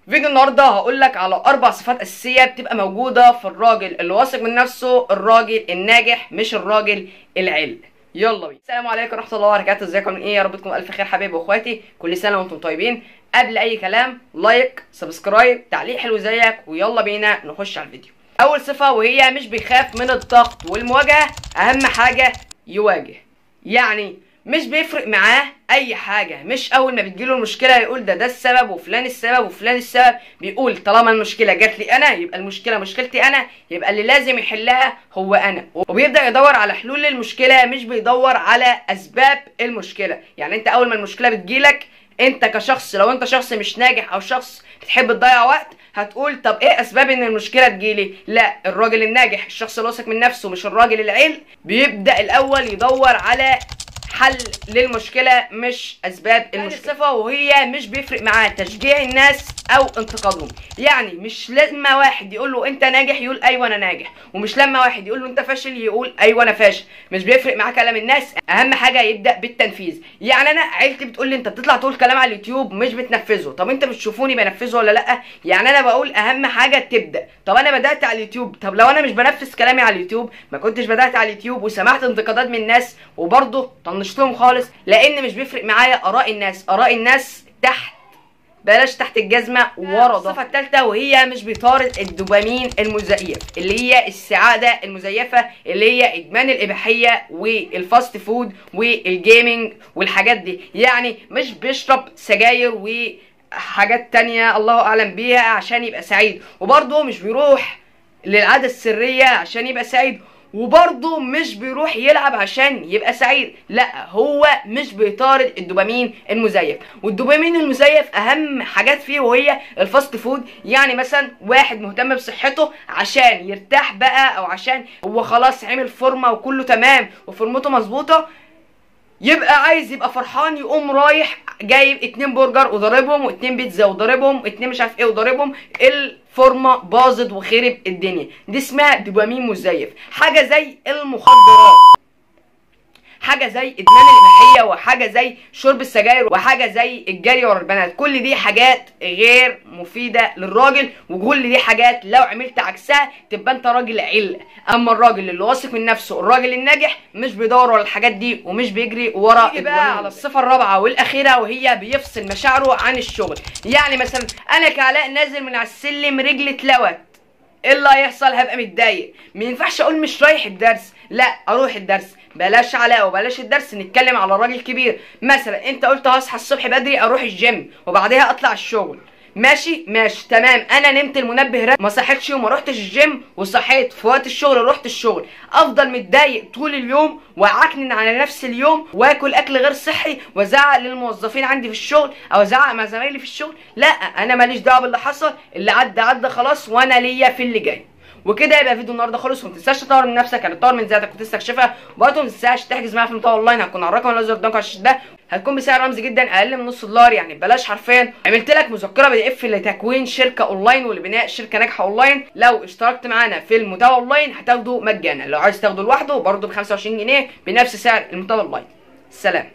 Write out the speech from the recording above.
فيديو النهارده هقول لك على 4 صفات اساسيه بتبقى موجوده في الراجل اللي واثق من نفسه، الراجل الناجح مش الراجل العل. يلا بينا. السلام عليكم ورحمه الله وبركاته، ازيكم من ايه؟ يا رب تكونوا الف خير حبايبي واخواتي، كل سنه وانتم طيبين. قبل اي كلام لايك، سبسكرايب، تعليق حلو زيك، ويلا بينا نخش على الفيديو. اول صفه وهي مش بيخاف من الضغط والمواجهه، اهم حاجه يواجه. يعني مش بيفرق معاه اي حاجه، مش اول ما بتجيله المشكله يقول ده السبب وفلان السبب وفلان السبب. بيقول طالما المشكله جات لي انا يبقى المشكله مشكلتي انا، يبقى اللي لازم يحلها هو انا. وبيبدا يدور على حلول للمشكله، مش بيدور على اسباب المشكله. يعني انت اول ما المشكله بتجيلك انت كشخص، لو انت شخص مش ناجح او شخص بتحب تضيع وقت، هتقول طب ايه اسباب ان المشكله تجيلي؟ لا، الراجل الناجح، الشخص اللي واثق من نفسه مش الراجل العيل، بيبدا الاول يدور على حل للمشكله مش اسباب المشكله. صفه وهي مش بيفرق معاه تشجيع الناس او انتقادهم. يعني مش لما واحد يقول له انت ناجح يقول ايوه انا ناجح، ومش لما واحد يقول له انت فاشل يقول ايوه انا فاشل. مش بيفرق معاه كلام الناس، اهم حاجه يبدا بالتنفيذ. يعني انا عيلتي بتقول لي انت بتطلع تقول كلام على اليوتيوب مش بتنفذه، طب انت بتشوفوني بنفذه ولا لا؟ يعني انا بقول اهم حاجه تبدا. طب انا بدات على اليوتيوب، طب لو انا مش بنفذ كلامي على اليوتيوب ما كنتش بدات على اليوتيوب وسمعت انتقادات من الناس وبرضه طنشتهم خالص، لان مش بيفرق معايا اراء الناس. اراء الناس تحت، بلاش تحت الجزمه ورا. الصفه الثالثه وهي مش بيطارد الدوبامين المزيف، اللي هي السعاده المزيفه، اللي هي ادمان الاباحيه والفاست فود والجيمنج والحاجات دي. يعني مش بيشرب سجاير وحاجات تانية الله اعلم بيها عشان يبقى سعيد، وبرضه مش بيروح للعاده السريه عشان يبقى سعيد، وبرضه مش بيروح يلعب عشان يبقى سعيد. لا، هو مش بيطارد الدوبامين المزيف. والدوبامين المزيف اهم حاجات فيه وهي الفاست فود. يعني مثلا واحد مهتم بصحته عشان يرتاح بقى، او عشان هو خلاص عمل فورمه وكله تمام وفورمته مظبوطه، يبقى عايز يبقى فرحان، يقوم رايح جايب 2 برجر وضاربهم و2 بيتزا وضاربهم و2 مش عارف ايه وضاربهم، الفورمه باظت وخرب الدنيا. دي اسمها دوبامين مزيف. حاجه زي المخدرات، حاجه زي ادمان الاباحيه، وحاجه زي شرب السجاير، وحاجه زي الجري ورا البنات. كل دي حاجات غير مفيده للراجل، وكل دي حاجات لو عملت عكسها تبقى انت راجل عل. اما الراجل اللي واثق من نفسه، الراجل الناجح، مش بيدور ورا الحاجات دي ومش بيجري ورا. بقى على الصفه الرابعه والاخيره وهي بيفصل مشاعره عن الشغل. يعني مثلا انا كعلاء نازل من على السلم رجلي اتلوت، ايه اللي هيحصل؟ هبقى متضايق. ما ينفعش اقول مش رايح الدرس، لا اروح الدرس. بلاش علاء وبلاش الدرس، نتكلم على راجل كبير. مثلا انت قلت هصحى الصبح بدري اروح الجيم وبعدها اطلع الشغل، ماشي تمام. انا نمت المنبه ما صحيتش وما رحتش الجيم، وصحيت في وقت الشغل رحت الشغل، افضل متضايق طول اليوم واعكنن على نفس اليوم واكل اكل غير صحي وازعق للموظفين عندي في الشغل او ازعق مع زمايلي في الشغل؟ لا، انا ماليش دعوه باللي حصل، اللي عدى خلاص وانا ليا في اللي جاي. وكده يبقى فيديو النهارده خلص. وما تنساش تطور من نفسك، يعني تطور من ذاتك وتستكشفها. وبرضه ما تنساش تحجز معايا في المحتوى اونلاين، هتكون على الرقم اللي نزلته قدامك على الشاشه ده، هتكون بسعر رمزي جدا اقل من نص دولار، يعني ببلاش حرفيا. عملت لك مذكره بي دي اف لتكوين شركه اونلاين ولبناء شركه ناجحه اونلاين. لو اشتركت معانا في المحتوى اونلاين هتاخده مجانا، لو عايز تاخده لوحده برضه ب 25 جنيه بنفس سعر المحتوى اونلاين. سلام.